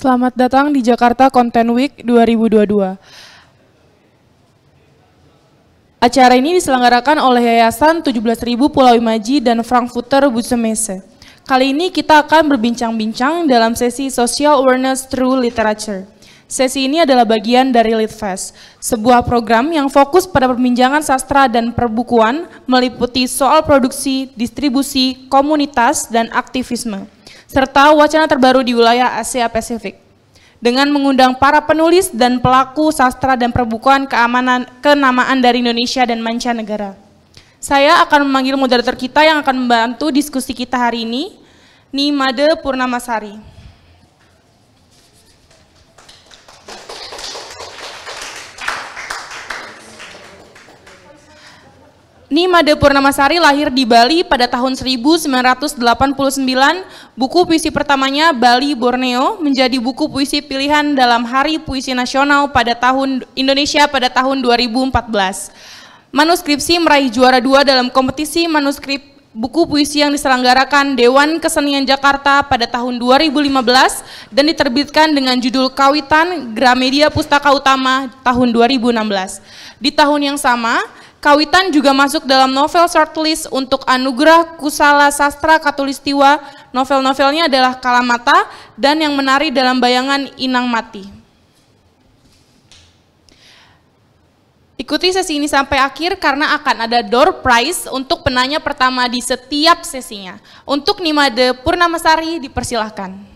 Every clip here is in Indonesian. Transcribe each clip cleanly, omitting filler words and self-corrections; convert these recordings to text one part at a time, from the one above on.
Selamat datang di Jakarta Content Week 2022. Acara ini diselenggarakan oleh Yayasan 17.000 Pulau Imaji dan Frankfurter Busemesse. Kali ini kita akan berbincang-bincang dalam sesi Social Awareness Through Literature. Sesi ini adalah bagian dari Litfest, sebuah program yang fokus pada perbincangan sastra dan perbukuan, meliputi soal produksi, distribusi, komunitas, dan aktivisme, serta wacana terbaru di wilayah Asia Pasifik. Dengan mengundang para penulis dan pelaku sastra dan perbukuan kenamaan dari Indonesia dan mancanegara. Saya akan memanggil moderator kita yang akan membantu diskusi kita hari ini, Nimade Purnamasari. Nimade Purnamasari lahir di Bali pada tahun 1989. Buku puisi pertamanya, Bali Borneo, menjadi buku puisi pilihan dalam Hari Puisi Nasional pada tahun Indonesia pada tahun 2014. Manuskripsi meraih juara 2 dalam kompetisi manuskrip buku puisi yang diselenggarakan Dewan Kesenian Jakarta pada tahun 2015 dan diterbitkan dengan judul Kawitan Gramedia Pustaka Utama tahun 2016. Di tahun yang sama, Kawitan juga masuk dalam novel shortlist untuk Anugerah Kusala Sastra Katulistiwa. Novel-novelnya adalah Kalamata dan Yang Menari dalam Bayangan Inang Mati. Ikuti sesi ini sampai akhir karena akan ada door prize untuk penanya pertama di setiap sesinya. Untuk Nimade Purnamasari dipersilahkan.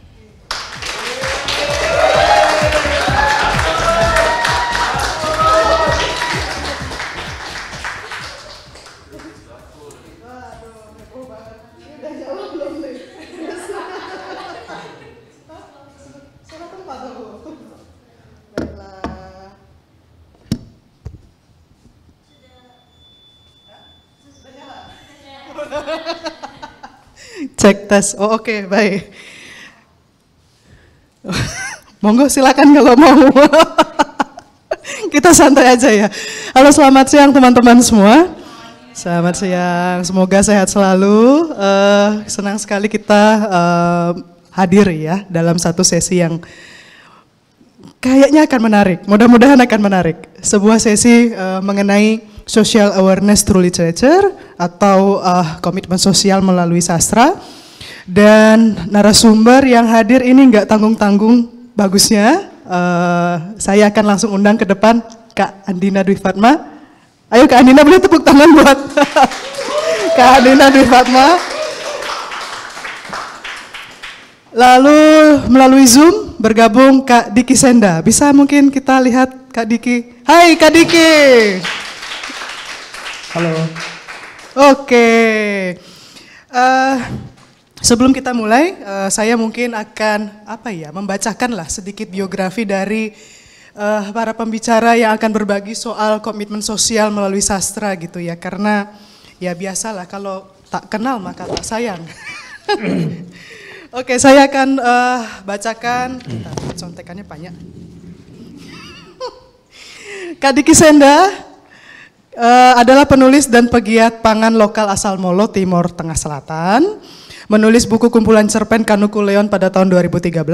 Cek tes, oh oke, baik. Monggo silakan kalau mau. Kita santai aja ya. Halo, selamat siang teman-teman semua. Selamat siang, semoga sehat selalu. Senang sekali kita hadir ya dalam satu sesi yang kayaknya akan menarik. Mudah-mudahan akan menarik. Sebuah sesi mengenai Social Awareness Through Literature atau komitmen sosial melalui sastra. Dan narasumber yang hadir ini nggak tanggung-tanggung bagusnya. Saya akan langsung undang ke depan Kak Andina Dwi Fatma. Ayo Kak Andina, boleh tepuk tangan buat Kak Andina Dwi Fatma. Lalu melalui Zoom bergabung Kak Diki Senda. Bisa mungkin kita lihat Kak Diki. Hai Kak Diki. Halo. Oke. Sebelum kita mulai, saya mungkin akan membacakanlah sedikit biografi dari para pembicara yang akan berbagi soal komitmen sosial melalui sastra gitu ya. Karena ya biasalah kalau tak kenal maka tak sayang. Oke, saya akan bacakan. Contekannya banyak. Kak Diki Senda adalah penulis dan pegiat pangan lokal asal Molo, Timur Tengah Selatan. Menulis buku kumpulan cerpen Kanukuleon pada tahun 2013,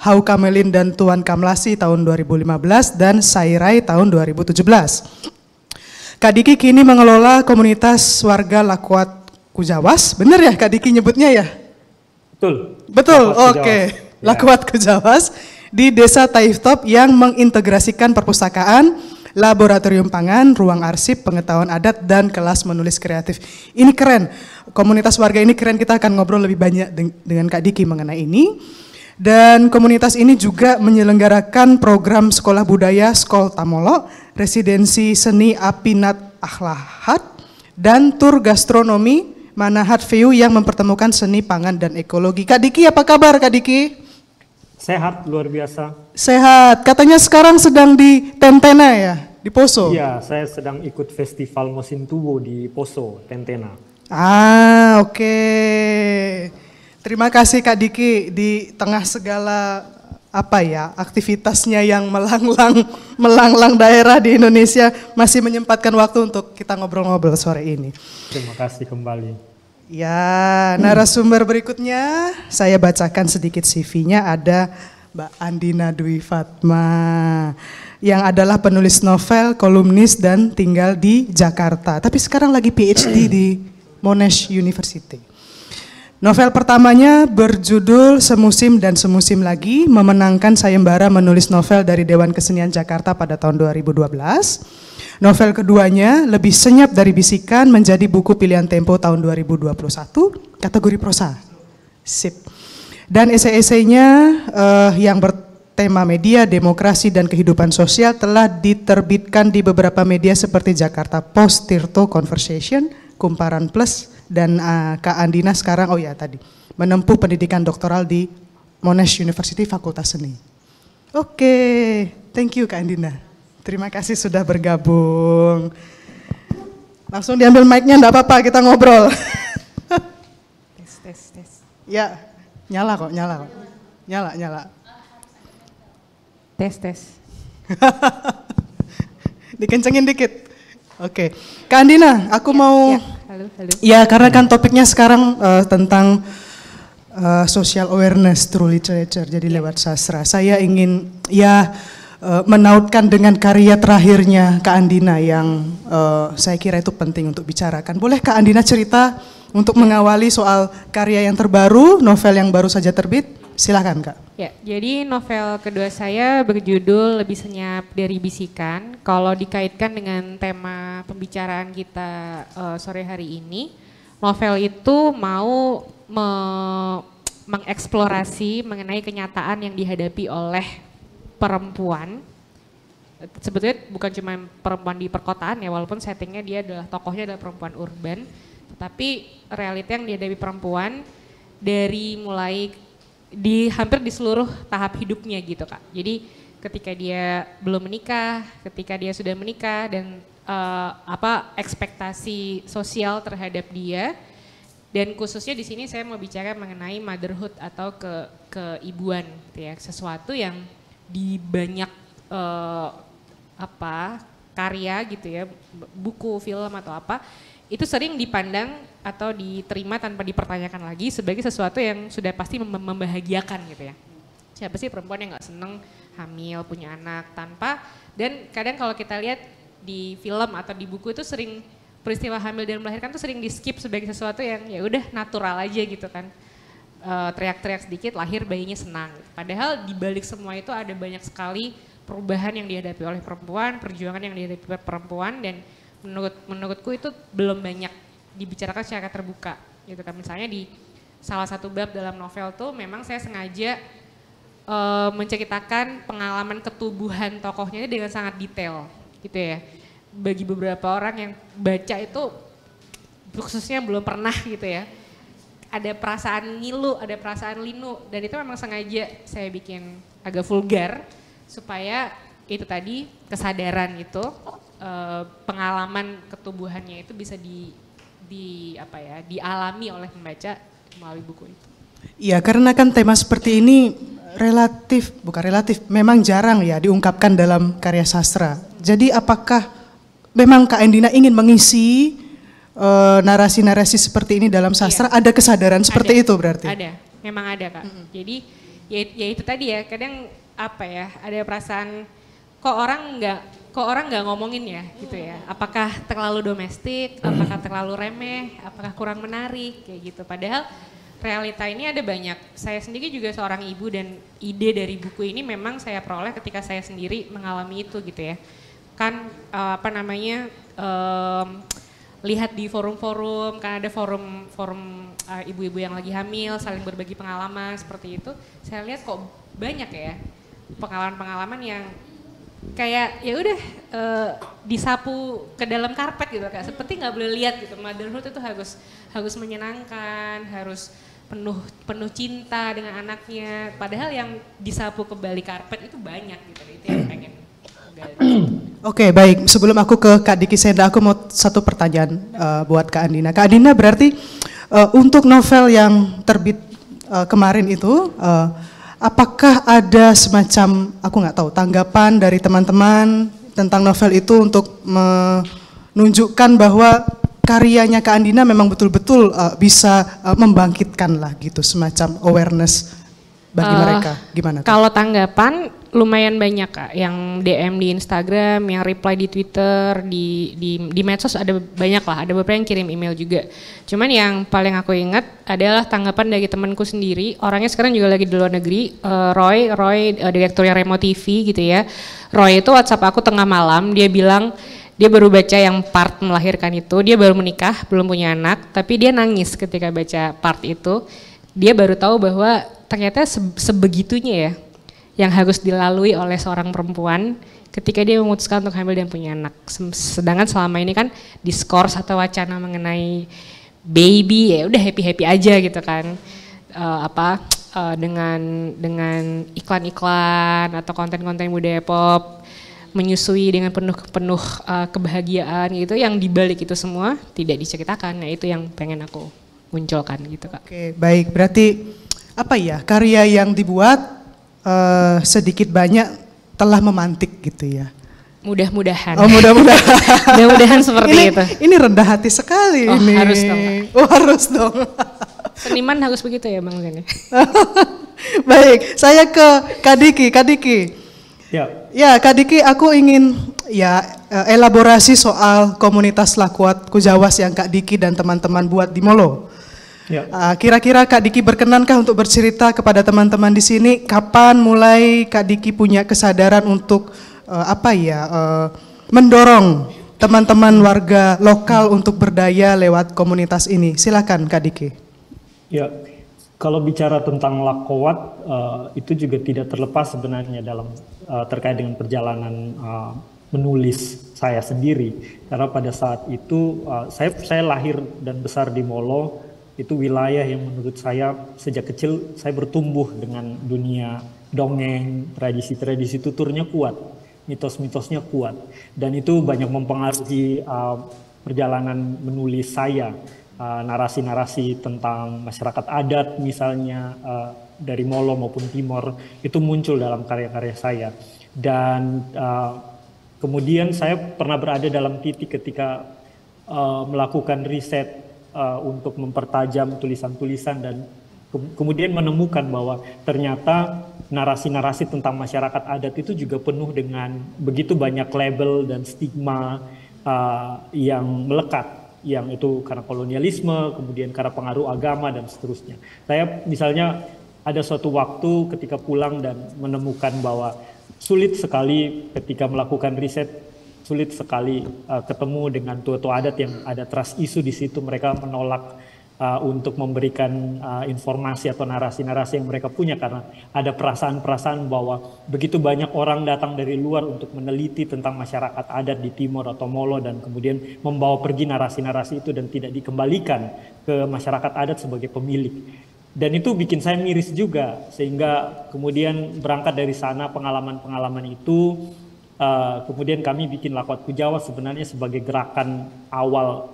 Hau Kamelin dan Tuan Kamlasi tahun 2015, dan Sairai tahun 2017. Kak Diki kini mengelola komunitas warga Lakuat Kujawas. Benar ya Kak Diki nyebutnya ya? Betul, oke. Lakuat Kujawas di Desa Taiftop yang mengintegrasikan perpustakaan, laboratorium pangan, ruang arsip, pengetahuan adat, dan kelas menulis kreatif. Ini keren, komunitas warga ini keren, kita akan ngobrol lebih banyak dengan Kak Diki mengenai ini. Dan komunitas ini juga menyelenggarakan program sekolah budaya Skol Tamolo, residensi seni Apinat Akhlahat, dan tur gastronomi Manahat View yang mempertemukan seni pangan dan ekologi. Kak Diki, apa kabar Kak Diki? Sehat, luar biasa. Sehat, katanya sekarang sedang di Tentena ya, di Poso? Iya, saya sedang ikut festival Musim Tubo di Poso, Tentena. Oke. Terima kasih Kak Diki, di tengah segala aktivitasnya yang melanglang daerah di Indonesia, masih menyempatkan waktu untuk kita ngobrol-ngobrol sore ini. Terima kasih kembali. Ya, narasumber berikutnya saya bacakan sedikit CV-nya. Ada Mbak Andina Dwi Fatma, yang adalah penulis novel, kolumnis, dan tinggal di Jakarta. Tapi sekarang lagi PhD di Monash University. Novel pertamanya berjudul Semusim dan Semusim Lagi, memenangkan sayembara menulis novel dari Dewan Kesenian Jakarta pada tahun 2012. Novel keduanya, Lebih Senyap dari Bisikan, menjadi buku pilihan Tempo tahun 2021, kategori prosa. Sip. Dan esai-esainya yang bertema media, demokrasi, dan kehidupan sosial telah diterbitkan di beberapa media seperti Jakarta Post, Tirto, Conversation, Kumparan Plus, dan Kak Andina sekarang, menempuh pendidikan doktoral di Monash University Fakultas Seni. Oke, thank you Kak Andina. Terima kasih sudah bergabung. Langsung diambil mic-nya, enggak apa-apa, kita ngobrol. Tes. Ya, nyala kok. Nyala. Tes. Dikencengin dikit. Oke. Kak Andina, aku mau... Halo. Ya, karena kan topiknya sekarang tentang social awareness through literature, jadi lewat sastra. Saya ingin menautkan dengan karya terakhirnya Kak Andina yang saya kira itu penting untuk bicarakan. Boleh Kak Andina cerita untuk mengawali soal karya yang terbaru, novel yang baru saja terbit? Silakan Kak. Ya, jadi novel kedua saya berjudul Lebih Senyap dari Bisikan. Kalau dikaitkan dengan tema pembicaraan kita sore hari ini, novel itu mau mengeksplorasi mengenai kenyataan yang dihadapi oleh perempuan. Sebetulnya bukan cuma perempuan di perkotaan ya, walaupun settingnya dia adalah tokohnya adalah perempuan urban, tetapi realita yang dihadapi perempuan dari mulai hampir di seluruh tahap hidupnya gitu Kak. Jadi ketika dia belum menikah, ketika dia sudah menikah, dan ekspektasi sosial terhadap dia, dan khususnya di sini saya mau bicara mengenai motherhood atau keibuan gitu ya, sesuatu yang di banyak karya gitu ya, buku, film atau apa, itu sering dipandang atau diterima tanpa dipertanyakan lagi sebagai sesuatu yang sudah pasti membahagiakan gitu ya. Siapa sih perempuan yang gak seneng hamil, punya anak tanpa, dan kadang kalau kita lihat di film atau di buku itu sering peristiwa hamil dan melahirkan tuh sering di skip sebagai sesuatu yang ya udah natural aja gitu kan. Teriak-teriak sedikit lahir bayinya senang. Padahal di balik semua itu ada banyak sekali perubahan yang dihadapi oleh perempuan, perjuangan yang dihadapi perempuan, dan menurutku itu belum banyak dibicarakan secara terbuka gitu kan. Misalnya di salah satu bab dalam novel tuh memang saya sengaja menceritakan pengalaman ketubuhan tokohnya dengan sangat detail gitu ya. Bagi beberapa orang yang baca itu khususnya belum pernah gitu ya, ada perasaan ngilu, ada perasaan linu, dan itu memang sengaja saya bikin agak vulgar supaya itu tadi kesadaran itu, pengalaman ketubuhannya itu bisa dialami oleh pembaca melalui buku itu. Iya, karena kan tema seperti ini memang jarang ya diungkapkan dalam karya sastra. Jadi apakah memang Kak Andina ingin mengisi narasi-narasi seperti ini dalam sastra? Iya. Ada kesadaran seperti itu berarti? Ada, memang ada Kak. Jadi ya itu tadi ya, kadang ada perasaan kok orang nggak ngomongin ya gitu ya. Apakah terlalu domestik, apakah terlalu remeh, apakah kurang menarik kayak gitu. Padahal realita ini ada banyak. Saya sendiri juga seorang ibu, dan ide dari buku ini memang saya peroleh ketika saya sendiri mengalami itu gitu ya. Kan lihat di forum-forum, kan ada forum ibu-ibu yang lagi hamil saling berbagi pengalaman seperti itu. Saya lihat kok banyak ya pengalaman-pengalaman yang kayak ya udah disapu ke dalam karpet gitu Kak. Seperti nggak boleh lihat gitu. Motherhood itu harus menyenangkan, harus penuh cinta dengan anaknya. Padahal yang disapu ke balik karpet itu banyak gitu. Itu yang pengen gali. Oke, baik. Sebelum aku ke Kak Diki Senda, aku mau satu pertanyaan buat Kak Andina. Kak Andina, berarti untuk novel yang terbit kemarin itu, apakah ada semacam, aku nggak tahu, tanggapan dari teman-teman tentang novel itu untuk menunjukkan bahwa karyanya Kak Andina memang betul-betul bisa membangkitkan lah gitu, semacam awareness bagi mereka? Gimana tuh? Kalau tanggapan lumayan banyak Kak, yang DM di Instagram, yang reply di Twitter, di medsos ada banyak lah, ada beberapa yang kirim email juga. Cuman yang paling aku ingat adalah tanggapan dari temanku sendiri, orangnya sekarang juga lagi di luar negeri, Roy, direkturnya Remo TV gitu ya. Roy itu WhatsApp aku tengah malam, dia bilang dia baru baca yang part melahirkan itu, dia baru menikah, belum punya anak, tapi dia nangis ketika baca part itu. Dia baru tahu bahwa ternyata sebegitunya ya yang harus dilalui oleh seorang perempuan ketika dia memutuskan untuk hamil dan punya anak. Sedangkan selama ini kan diskurs atau wacana mengenai baby ya udah happy aja gitu kan, dengan iklan-iklan atau konten-konten budaya pop menyusui dengan penuh kebahagiaan gitu, yang dibalik itu semua tidak diceritakan. Nah itu yang pengen aku munculkan gitu Kak. Oke, baik, berarti apa ya, karya yang dibuat sedikit banyak telah memantik gitu ya. Mudah-mudahan. Oh, mudah-mudahan. Mudah-mudahan seperti itu. Ini rendah hati sekali Oh, ini. harus dong, Kak. Oh, harus dong. Seniman harus begitu ya Bang Zeni. Baik, saya ke Kak Diki. Ya, Kak Diki, aku ingin elaborasi soal komunitas Lakuat Kujawas yang Kak Diki dan teman-teman buat di Molo. Ya. Kira-kira Kak Diki berkenankah untuk bercerita kepada teman-teman di sini kapan mulai Kak Diki punya kesadaran untuk mendorong teman-teman warga lokal untuk berdaya lewat komunitas ini? Silakan Kak Diki. Ya, kalau bicara tentang Lakuat itu juga tidak terlepas sebenarnya dalam terkait dengan perjalanan menulis saya sendiri, karena pada saat itu saya lahir dan besar di Molo. Itu wilayah yang menurut saya sejak kecil saya bertumbuh dengan dunia dongeng, tradisi-tradisi tuturnya kuat, mitos-mitosnya kuat, dan itu banyak mempengaruhi perjalanan menulis saya. Narasi-narasi tentang masyarakat adat misalnya dari Molo maupun Timor itu muncul dalam karya-karya saya, dan kemudian saya pernah berada dalam titik ketika melakukan riset untuk mempertajam tulisan-tulisan dan kemudian menemukan bahwa ternyata narasi-narasi tentang masyarakat adat itu juga penuh dengan begitu banyak label dan stigma yang melekat, yang itu karena kolonialisme, kemudian karena pengaruh agama dan seterusnya. Saya misalnya ada suatu waktu ketika pulang dan menemukan bahwa sulit sekali ketika melakukan riset, sulit sekali ketemu dengan tua-tua adat yang ada trust isu di situ. Mereka menolak untuk memberikan informasi atau narasi-narasi yang mereka punya karena ada perasaan-perasaan bahwa begitu banyak orang datang dari luar untuk meneliti tentang masyarakat adat di Timor atau Molo dan kemudian membawa pergi narasi-narasi itu dan tidak dikembalikan ke masyarakat adat sebagai pemilik. Dan itu bikin saya miris juga, sehingga kemudian berangkat dari sana pengalaman-pengalaman itu. Kemudian kami bikin Lakuat Kujawas sebenarnya sebagai gerakan awal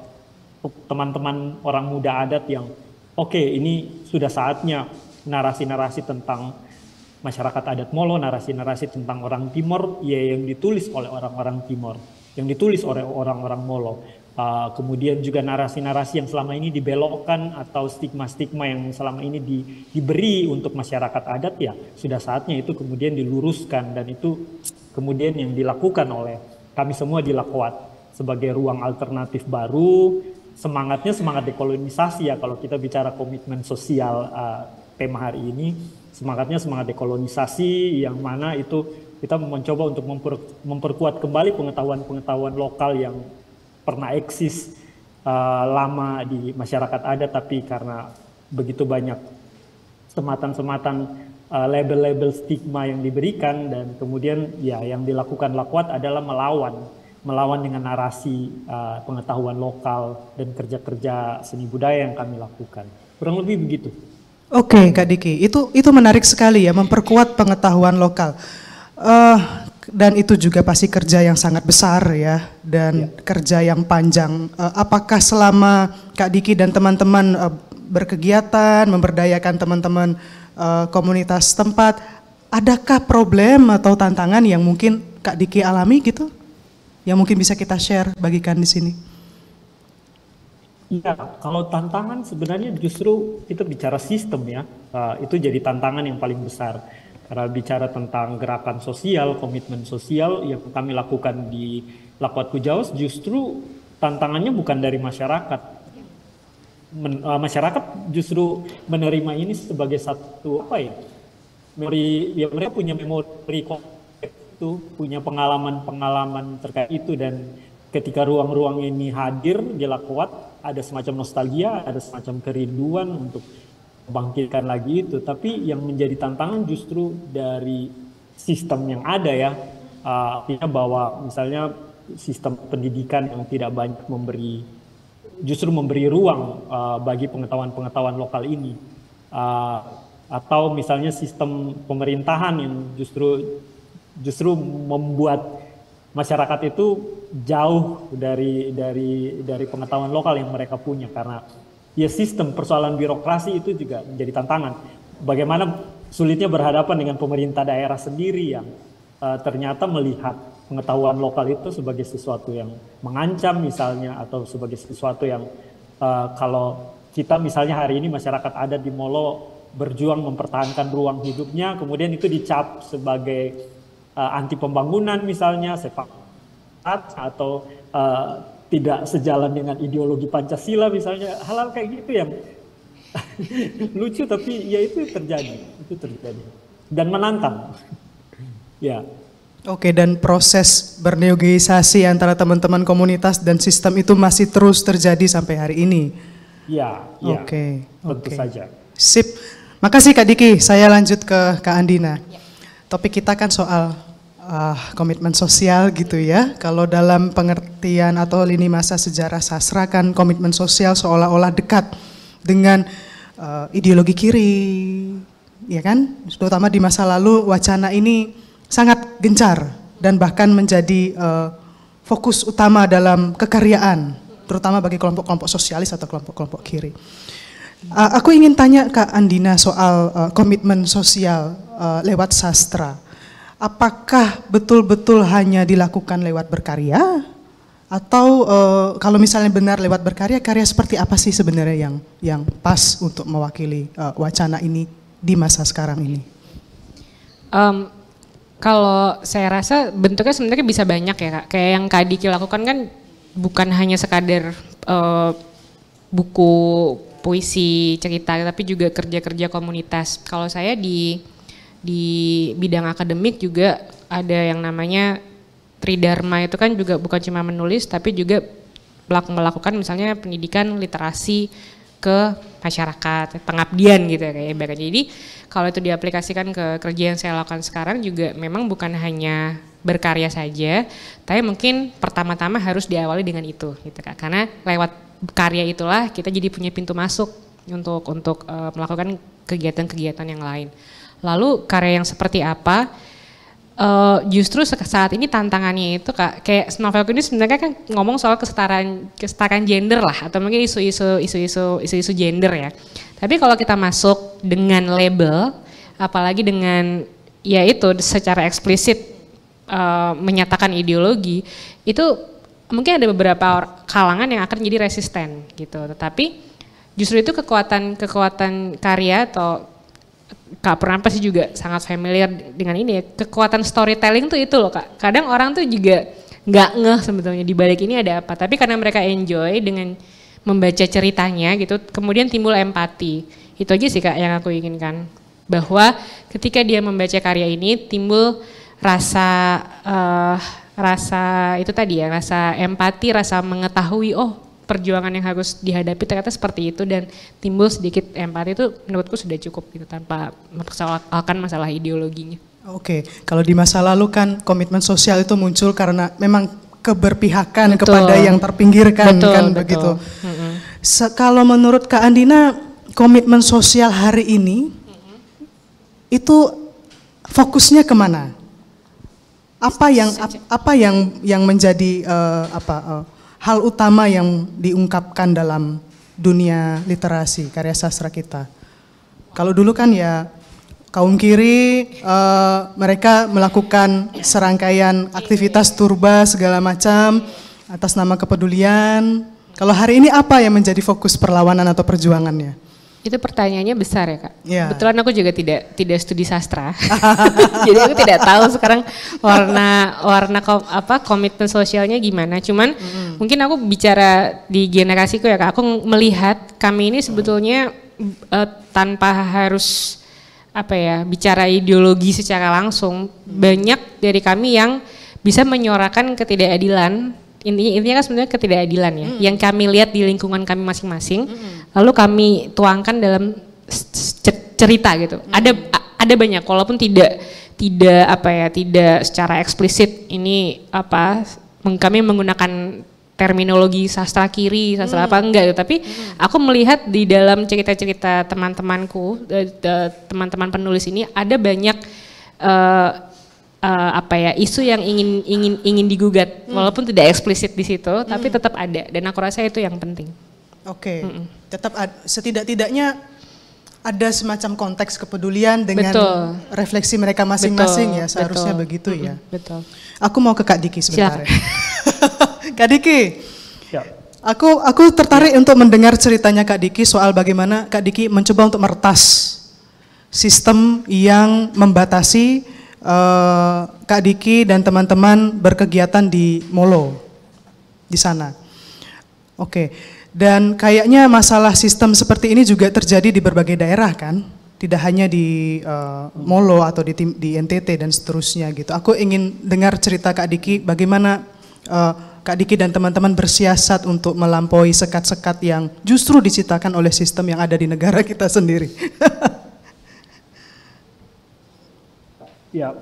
teman-teman orang muda adat yang oke, ini sudah saatnya narasi-narasi tentang masyarakat adat Molo, narasi-narasi tentang orang Timor yang ditulis oleh orang-orang Timor, yang ditulis oleh orang-orang Molo. Kemudian juga narasi-narasi yang selama ini dibelokkan atau stigma-stigma yang selama ini diberi untuk masyarakat adat, ya sudah saatnya itu kemudian diluruskan, dan itu kemudian yang dilakukan oleh kami semua di Lakuat sebagai ruang alternatif baru. Semangatnya semangat dekolonisasi ya, kalau kita bicara komitmen sosial tema hari ini, semangatnya semangat dekolonisasi yang mana itu kita mencoba untuk memperkuat kembali pengetahuan-pengetahuan lokal yang pernah eksis lama di masyarakat adat, tapi karena begitu banyak sematan-sematan label-label stigma yang diberikan, dan kemudian ya yang dilakukan Lakuat adalah melawan dengan narasi pengetahuan lokal dan kerja-kerja seni budaya yang kami lakukan. Kurang lebih begitu. Oke, Kak Diki, itu menarik sekali ya, memperkuat pengetahuan lokal. Dan itu juga pasti kerja yang sangat besar ya, dan kerja yang panjang. Apakah selama Kak Diki dan teman-teman berkegiatan, memberdayakan teman-teman komunitas tempat, adakah problem atau tantangan yang mungkin Kak Diki alami gitu? Yang mungkin bisa kita share, bagikan di sini. Iya, kalau tantangan sebenarnya justru kita bicara sistem ya, itu jadi tantangan yang paling besar. Karena bicara tentang gerakan sosial, komitmen sosial yang kami lakukan di Lakwat Kujaos, justru tantangannya bukan dari masyarakat. Masyarakat justru menerima ini sebagai satu apa ya, memori, ya mereka punya memori itu, punya pengalaman-pengalaman terkait itu, dan ketika ruang-ruang ini hadir di Lakwat, ada semacam nostalgia, ada semacam kerinduan untuk membangkitkan lagi itu. Tapi yang menjadi tantangan justru dari sistem yang ada ya, artinya bahwa misalnya sistem pendidikan yang tidak banyak justru memberi ruang bagi pengetahuan-pengetahuan lokal ini, atau misalnya sistem pemerintahan yang justru membuat masyarakat itu jauh dari pengetahuan lokal yang mereka punya, karena ya sistem persoalan birokrasi itu juga menjadi tantangan. Bagaimana sulitnya berhadapan dengan pemerintah daerah sendiri yang ternyata melihat pengetahuan lokal itu sebagai sesuatu yang mengancam misalnya, atau sebagai sesuatu yang kalau kita misalnya hari ini masyarakat adat di Molo berjuang mempertahankan ruang hidupnya, kemudian itu dicap sebagai anti pembangunan misalnya, sepakat atau tidak sejalan dengan ideologi Pancasila misalnya, hal-hal kayak gitu yang lucu tapi ya itu terjadi dan menantang. Ya. Oke, dan proses bernegosiasi antara teman-teman komunitas dan sistem itu masih terus terjadi sampai hari ini. Ya. Oke. Tentu saja. Sip. Makasih Kak Diki. Saya lanjut ke Kak Andina. Topik kita kan soal komitmen sosial gitu ya. Kalau dalam pengertian atau lini masa sejarah sastra kan komitmen sosial seolah-olah dekat dengan ideologi kiri, ya kan? Terutama di masa lalu wacana ini sangat gencar dan bahkan menjadi fokus utama dalam kekaryaan, terutama bagi kelompok-kelompok sosialis atau kelompok-kelompok kiri. Aku ingin tanya Kak Andina soal komitmen sosial lewat sastra. Apakah betul-betul hanya dilakukan lewat berkarya? Atau kalau misalnya benar lewat berkarya, karya seperti apa sih sebenarnya yang pas untuk mewakili wacana ini di masa sekarang ini? Kalau saya rasa bentuknya sebenarnya bisa banyak ya Kak. Kayak yang Kak Diki lakukan kan bukan hanya sekadar buku puisi, cerita, tapi juga kerja-kerja komunitas. Kalau saya di bidang akademik juga ada yang namanya Tridharma, itu kan juga bukan cuma menulis tapi juga melakukan misalnya pendidikan literasi ke masyarakat, pengabdian gitu ya kayak ibaratnya. Jadi kalau itu diaplikasikan ke kerja yang saya lakukan sekarang juga memang bukan hanya berkarya saja, tapi mungkin pertama-tama harus diawali dengan itu gitu Kak. Karena lewat karya itulah kita jadi punya pintu masuk untuk melakukan kegiatan-kegiatan yang lain. Lalu karya yang seperti apa? Justru saat ini tantangannya itu Kak, kayak novelku ini sebenarnya kan ngomong soal kesetaraan gender lah, atau mungkin isu-isu gender ya. Tapi kalau kita masuk dengan label, apalagi dengan ya itu secara eksplisit menyatakan ideologi, itu mungkin ada beberapa kalangan yang akan jadi resisten gitu. Tetapi justru itu kekuatan karya atau Kak Purna pasti juga sangat familiar dengan ini ya, kekuatan storytelling tuh itu loh Kak. Kadang orang tuh juga nggak ngeh sebetulnya di balik ini ada apa, tapi karena mereka enjoy dengan membaca ceritanya gitu, kemudian timbul empati. Itu aja sih Kak yang aku inginkan, bahwa ketika dia membaca karya ini timbul rasa itu tadi ya, rasa empati, rasa mengetahui perjuangan yang harus dihadapi ternyata seperti itu, dan timbul sedikit empati. Itu menurutku sudah cukup gitu tanpa mempersoalkan masalah ideologinya. Oke, kalau di masa lalu kan komitmen sosial itu muncul karena memang keberpihakan kepada yang terpinggirkan, kan begitu. Kalau menurut Kak Andina, komitmen sosial hari ini itu fokusnya kemana? Apa yang menjadi hal utama yang diungkapkan dalam dunia literasi karya sastra kita? Kalau dulu kan ya kaum kiri mereka melakukan serangkaian aktivitas turba segala macam atas nama kepedulian, Kalau hari ini apa yang menjadi fokus perlawanan atau perjuangannya? Itu pertanyaannya besar ya Kak. Ya. Kebetulan aku juga tidak studi sastra. Jadi aku tidak tahu sekarang warna komitmen sosialnya gimana. Cuman mungkin aku bicara di generasiku ya Kak. Aku melihat kami ini sebetulnya tanpa harus bicara ideologi secara langsung, banyak dari kami yang bisa menyuarakan ketidakadilan. Intinya kan sebenarnya ketidakadilan ya, yang kami lihat di lingkungan kami masing-masing, lalu kami tuangkan dalam cerita gitu. Ada banyak, walaupun tidak secara eksplisit ini kami menggunakan terminologi sastra kiri, sastra apa enggak gitu. Tapi aku melihat di dalam cerita-cerita teman-temanku, teman-teman penulis ini ada banyak isu yang ingin digugat, walaupun tidak eksplisit di situ, tapi tetap ada, dan aku rasa itu yang penting. Oke, tetap setidak-tidaknya ada semacam konteks kepedulian dengan refleksi mereka masing-masing ya, seharusnya begitu ya. Betul. Aku mau ke Kak Diki sebentar. Ya. Kak Diki, Ya. aku tertarik untuk mendengar ceritanya Kak Diki soal bagaimana Kak Diki mencoba untuk meretas sistem yang membatasi Kak Diki dan teman-teman berkegiatan di Molo di sana. Oke, dan kayaknya masalah sistem seperti ini juga terjadi di berbagai daerah kan, tidak hanya di Molo atau di NTT dan seterusnya gitu. Aku ingin dengar cerita Kak Diki bagaimana Kak Diki dan teman-teman bersiasat untuk melampaui sekat-sekat yang justru diciptakan oleh sistem yang ada di negara kita sendiri. Ya,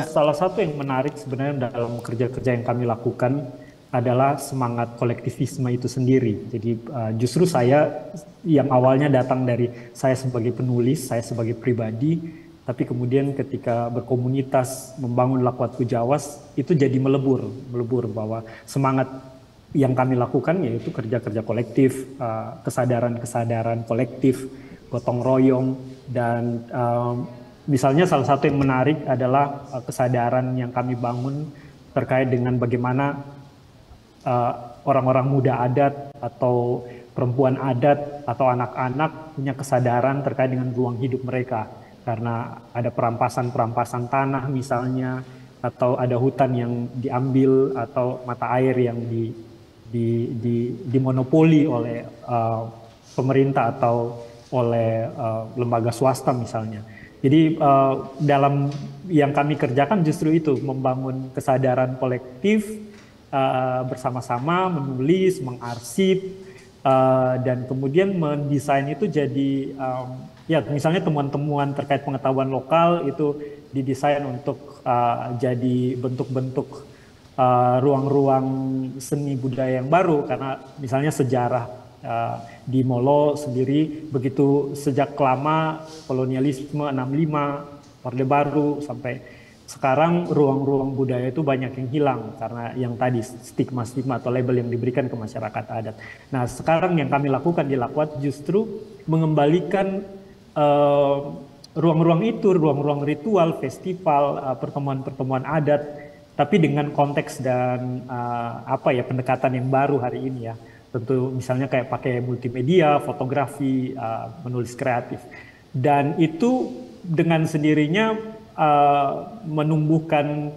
salah satu yang menarik sebenarnya dalam kerja-kerja yang kami lakukan adalah semangat kolektivisme itu sendiri. Jadi justru saya yang awalnya datang dari saya sebagai penulis, saya sebagai pribadi, tapi kemudian ketika berkomunitas membangun Lakwat Pujawas itu jadi melebur bahwa semangat yang kami lakukan yaitu kerja-kerja kolektif, kesadaran kolektif, gotong royong, dan misalnya salah satu yang menarik adalah kesadaran yang kami bangun terkait dengan bagaimana orang-orang muda adat atau perempuan adat atau anak-anak punya kesadaran terkait dengan ruang hidup mereka. Karena ada perampasan tanah misalnya, atau ada hutan yang diambil, atau mata air yang dimonopoli oleh pemerintah atau oleh lembaga swasta misalnya. Jadi dalam yang kami kerjakan justru itu, membangun kesadaran kolektif bersama-sama, menulis, mengarsip, dan kemudian mendesain itu jadi, ya misalnya temuan-temuan terkait pengetahuan lokal itu didesain untuk jadi bentuk-bentuk ruang-ruang seni budaya yang baru, karena misalnya sejarah di Molo sendiri begitu sejak lama kolonialisme 65, Orde Baru sampai sekarang ruang-ruang budaya itu banyak yang hilang karena yang tadi stigma-stigma atau label yang diberikan ke masyarakat adat. Nah sekarang yang kami lakukan di Lakwat justru mengembalikan ruang-ruang itu, ruang-ruang ritual, festival, pertemuan-pertemuan adat, tapi dengan konteks dan pendekatan yang baru hari ini ya. Tentu misalnya kayak pakai multimedia, fotografi, menulis kreatif. Dan itu dengan sendirinya menumbuhkan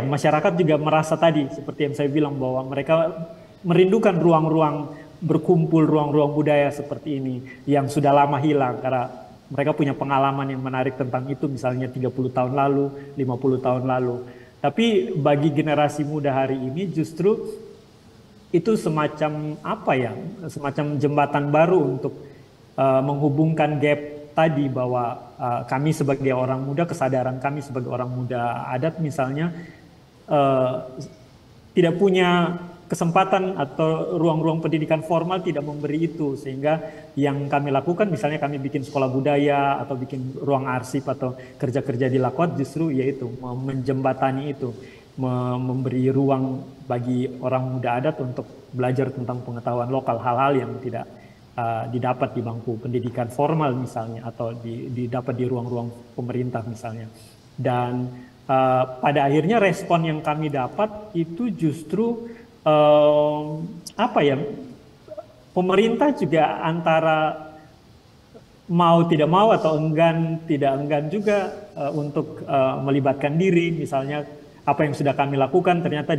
masyarakat juga merasa tadi seperti yang saya bilang bahwa mereka merindukan ruang-ruang berkumpul, ruang-ruang budaya seperti ini yang sudah lama hilang karena mereka punya pengalaman yang menarik tentang itu misalnya 30 tahun lalu, 50 tahun lalu. Tapi bagi generasi muda hari ini justru itu semacam semacam jembatan baru untuk menghubungkan gap tadi bahwa kami sebagai orang muda, kesadaran kami sebagai orang muda adat misalnya tidak punya kesempatan atau ruang-ruang pendidikan formal tidak memberi itu, sehingga yang kami lakukan misalnya kami bikin sekolah budaya atau bikin ruang arsip atau kerja-kerja di Lakwat justru yaitu menjembatani itu, memberi ruang bagi orang muda adat untuk belajar tentang pengetahuan lokal, hal-hal yang tidak didapat di bangku pendidikan formal misalnya atau didapat di ruang-ruang pemerintah misalnya. Dan pada akhirnya respon yang kami dapat itu justru apa ya, pemerintah juga antara mau tidak mau atau tidak enggan juga untuk melibatkan diri. Misalnya apa yang sudah kami lakukan ternyata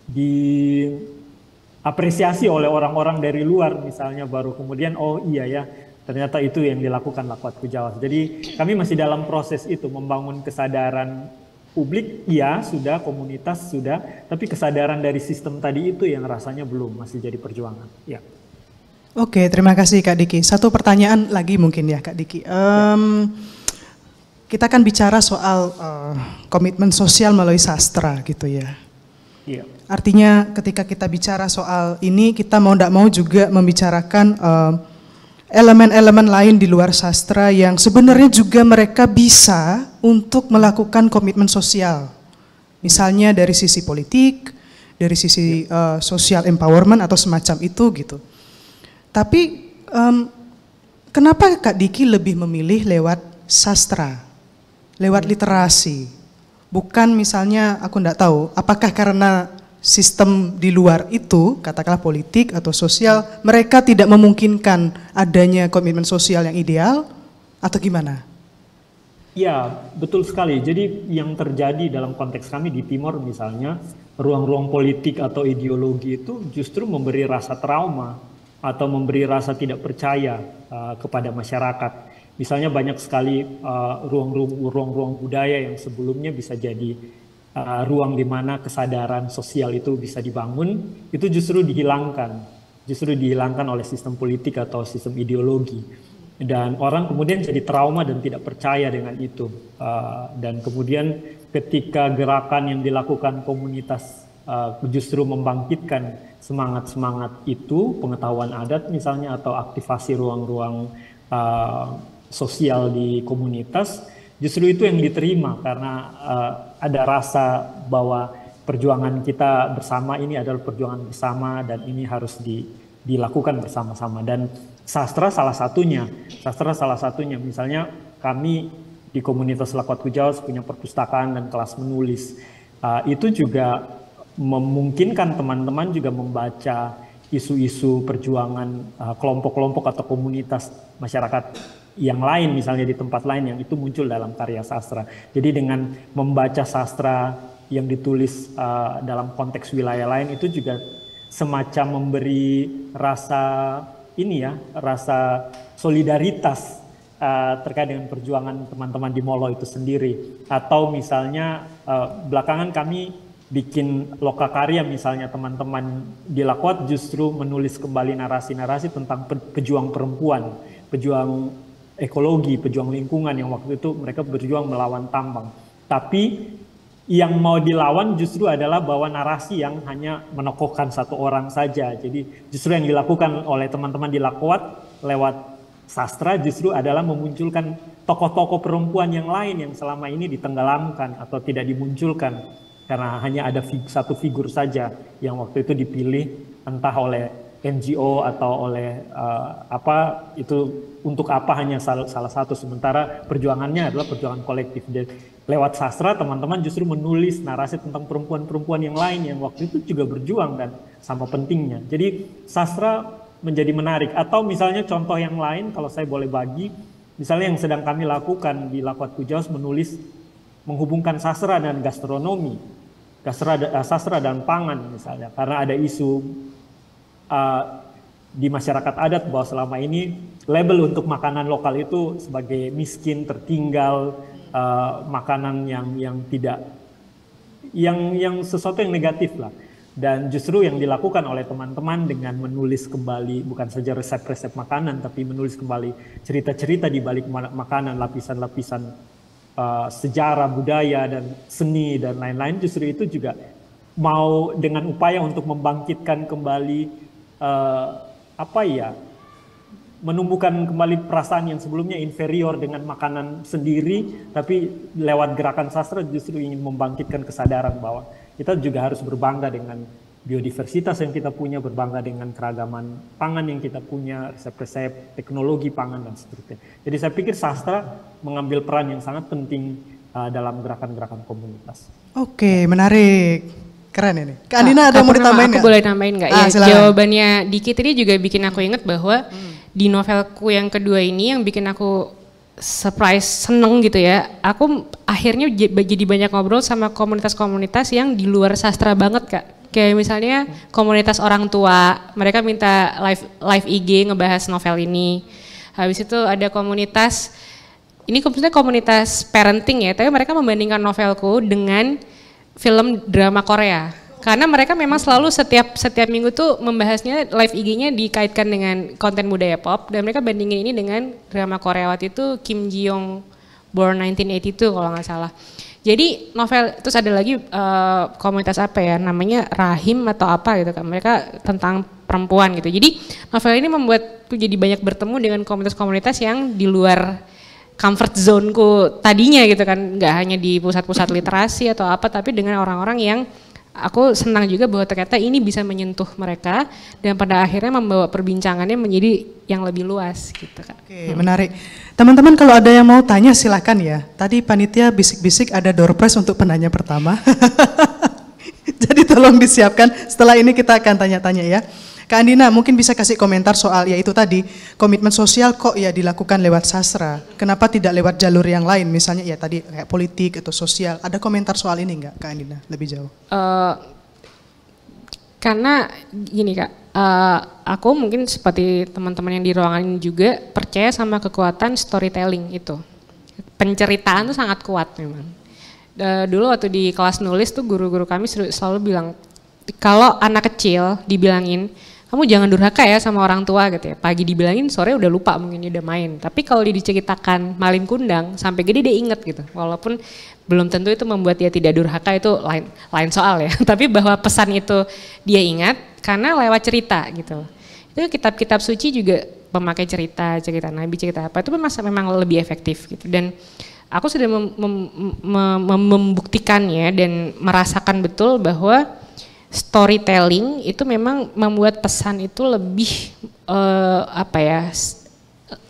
diapresiasi oleh orang-orang dari luar misalnya, baru kemudian oh iya ya ternyata itu yang dilakukan Lakwat Kujawas. Jadi kami masih dalam proses itu, membangun kesadaran publik, ya sudah, komunitas sudah, tapi kesadaran dari sistem tadi itu yang rasanya belum, masih jadi perjuangan. Ya. Oke, terima kasih Kak Diki. Satu pertanyaan lagi mungkin ya Kak Diki. Kita kan bicara soal komitmen sosial melalui sastra gitu ya. Iya. Artinya ketika kita bicara soal ini, kita mau tidak mau juga membicarakan elemen-elemen lain di luar sastra yang sebenarnya juga mereka bisa untuk melakukan komitmen sosial. Misalnya dari sisi politik, dari sisi social empowerment atau semacam itu gitu. Tapi kenapa Kak Diki lebih memilih lewat sastra, lewat literasi? Bukan misalnya, aku enggak tahu, apakah karena sistem di luar itu, katakanlah politik atau sosial, mereka tidak memungkinkan adanya komitmen sosial yang ideal, atau gimana? Ya, betul sekali. Jadi yang terjadi dalam konteks kami di Timor misalnya, ruang-ruang politik atau ideologi itu justru memberi rasa trauma atau memberi rasa tidak percaya kepada masyarakat. Misalnya banyak sekali ruang-ruang budaya yang sebelumnya bisa jadi ruang di mana kesadaran sosial itu bisa dibangun, itu justru dihilangkan oleh sistem politik atau sistem ideologi. Dan orang kemudian jadi trauma dan tidak percaya dengan itu. Dan kemudian ketika gerakan yang dilakukan komunitas justru membangkitkan semangat-semangat itu, pengetahuan adat misalnya, atau aktivasi ruang-ruang sosial di komunitas, justru itu yang diterima karena ada rasa bahwa perjuangan kita bersama ini adalah perjuangan bersama dan ini harus dilakukan bersama-sama. Dan sastra salah satunya. Misalnya kami di komunitas Lakwat Kujawas punya perpustakaan dan kelas menulis. Itu juga memungkinkan teman-teman juga membaca isu-isu perjuangan kelompok-kelompok atau komunitas masyarakat yang lain, misalnya di tempat lain yang itu muncul dalam karya sastra. Jadi dengan membaca sastra yang ditulis dalam konteks wilayah lain itu juga semacam memberi rasa rasa solidaritas terkait dengan perjuangan teman-teman di Molo itu sendiri. Atau misalnya belakangan kami bikin lokakarya, misalnya teman-teman di Lakwat justru menulis kembali narasi-narasi tentang pejuang perempuan, pejuang ekologi, pejuang lingkungan yang waktu itu mereka berjuang melawan tambang. Tapi yang mau dilawan justru adalah bahwa narasi yang hanya menokohkan satu orang saja. Jadi justru yang dilakukan oleh teman-teman di Lakwat lewat sastra justru adalah memunculkan tokoh-tokoh perempuan yang lain yang selama ini ditenggelamkan atau tidak dimunculkan. Karena hanya ada satu figur saja yang waktu itu dipilih entah oleh NGO atau oleh untuk apa hanya salah satu, sementara perjuangannya adalah perjuangan kolektif. Dan lewat sastra teman-teman justru menulis narasi tentang perempuan-perempuan yang lain yang waktu itu juga berjuang dan sama pentingnya. Jadi sastra menjadi menarik. Atau misalnya contoh yang lain kalau saya boleh bagi, misalnya yang sedang kami lakukan di Lakwat Kujawas menghubungkan sastra dan gastronomi, sastra dan pangan misalnya, karena ada isu di masyarakat adat bahwa selama ini label untuk makanan lokal itu sebagai miskin, tertinggal, makanan yang tidak, yang sesuatu yang negatif lah. Dan justru yang dilakukan oleh teman-teman dengan menulis kembali bukan saja resep-resep makanan, tapi menulis kembali cerita-cerita di balik makanan, lapisan-lapisan sejarah, budaya, dan seni, dan lain-lain, justru itu juga mau dengan upaya untuk membangkitkan kembali menumbuhkan kembali perasaan yang sebelumnya inferior dengan makanan sendiri, tapi lewat gerakan sastra justru ingin membangkitkan kesadaran bahwa kita juga harus berbangga dengan biodiversitas yang kita punya, berbangga dengan keragaman pangan yang kita punya, resep-resep, teknologi pangan, dan seterusnya. Jadi saya pikir sastra mengambil peran yang sangat penting dalam gerakan-gerakan komunitas. Oke, menarik. Keren ini. Kak Andina ada yang mau ditambahin nggak? Aku boleh tambahin nggak? Ya, silakan. jawabannya Diki tadi juga bikin aku inget bahwa di novelku yang kedua ini yang bikin aku surprise, seneng gitu ya. Aku akhirnya jadi banyak ngobrol sama komunitas-komunitas yang di luar sastra banget Kak. Kayak misalnya komunitas orang tua, mereka minta live IG ngebahas novel ini. Habis itu ada komunitas, ini komunitas parenting ya, tapi mereka membandingkan novelku dengan film drama Korea. Karena mereka memang selalu setiap minggu tuh membahasnya live IG-nya dikaitkan dengan konten budaya pop dan mereka bandingin ini dengan drama Korea waktu itu Kim Ji Young Born 1982 kalau nggak salah. Jadi novel terus ada lagi komunitas apa ya namanya Rahim atau apa gitu kan. Mereka tentang perempuan gitu. Jadi novel ini membuatku jadi banyak bertemu dengan komunitas-komunitas yang di luar comfort zone-ku tadinya gitu kan, nggak hanya di pusat-pusat literasi atau apa, tapi dengan orang-orang yang aku senang juga bahwa ternyata ini bisa menyentuh mereka dan pada akhirnya membawa perbincangannya menjadi yang lebih luas gitu Kak. Oke, menarik. Teman-teman kalau ada yang mau tanya silakan ya. Tadi panitia bisik-bisik ada door prize untuk penanya pertama. Jadi tolong disiapkan, setelah ini kita akan tanya-tanya ya. Kak Andina mungkin bisa kasih komentar soal ya itu tadi komitmen sosial kok ya dilakukan lewat sastra. Kenapa tidak lewat jalur yang lain misalnya ya tadi kayak politik atau sosial. Ada komentar soal ini enggak Kak Andina lebih jauh? Karena gini Kak, aku mungkin seperti teman-teman yang di ruangan ini juga percaya sama kekuatan storytelling itu. Penceritaan tuh sangat kuat memang. Dulu waktu di kelas nulis tuh guru-guru kami selalu bilang kalau anak kecil dibilangin kamu jangan durhaka ya sama orang tua gitu ya. Pagi dibilangin, sore udah lupa mungkin dia udah main. Tapi kalau diceritakan Malin Kundang sampai gede dia inget gitu. Walaupun belum tentu itu membuat dia tidak durhaka, itu lain soal ya. Tapi bahwa pesan itu dia ingat karena lewat cerita gitu. Itu kitab-kitab suci juga memakai cerita Nabi, cerita apa itu memang lebih efektif gitu. Dan aku sudah membuktikannya dan merasakan betul bahwa storytelling itu memang membuat pesan itu lebih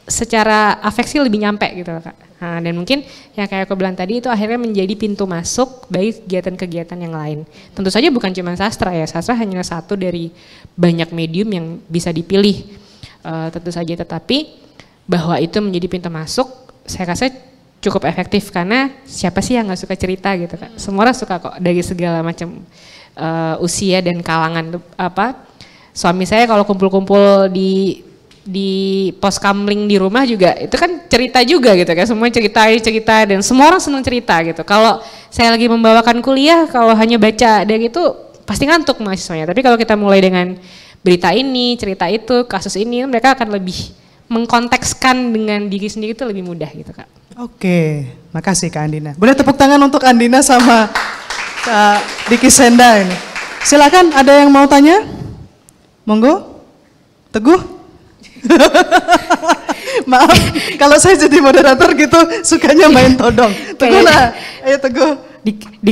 secara afeksi lebih nyampe gitu Kak. Nah, dan mungkin yang kayak aku bilang tadi itu akhirnya menjadi pintu masuk bagi kegiatan-kegiatan yang lain. Tentu saja bukan cuma sastra ya, sastra hanya satu dari banyak medium yang bisa dipilih tentu saja, tetapi bahwa itu menjadi pintu masuk saya rasa cukup efektif karena siapa sih yang nggak suka cerita gitu Kak. Semua orang suka kok dari segala macam usia dan kalangan. Suami saya kalau kumpul-kumpul di pos kamling di rumah juga itu kan cerita juga gitu kan, semua cerita dan semua orang senang cerita gitu. Kalau saya lagi membawakan kuliah, kalau hanya baca dari itu pasti ngantuk mahasiswanya, tapi kalau kita mulai dengan berita ini, cerita itu, kasus ini, mereka akan lebih mengkontekskan dengan diri sendiri itu lebih mudah gitu Kak. Oke, makasih Kak Andina. Boleh tepuk tangan untuk Andina sama Kak Diki Senda ini. Silakan, ada yang mau tanya? Monggo. Teguh? Maaf, kalau saya jadi moderator gitu sukanya main todong. Teguh lah, ayo Teguh. Di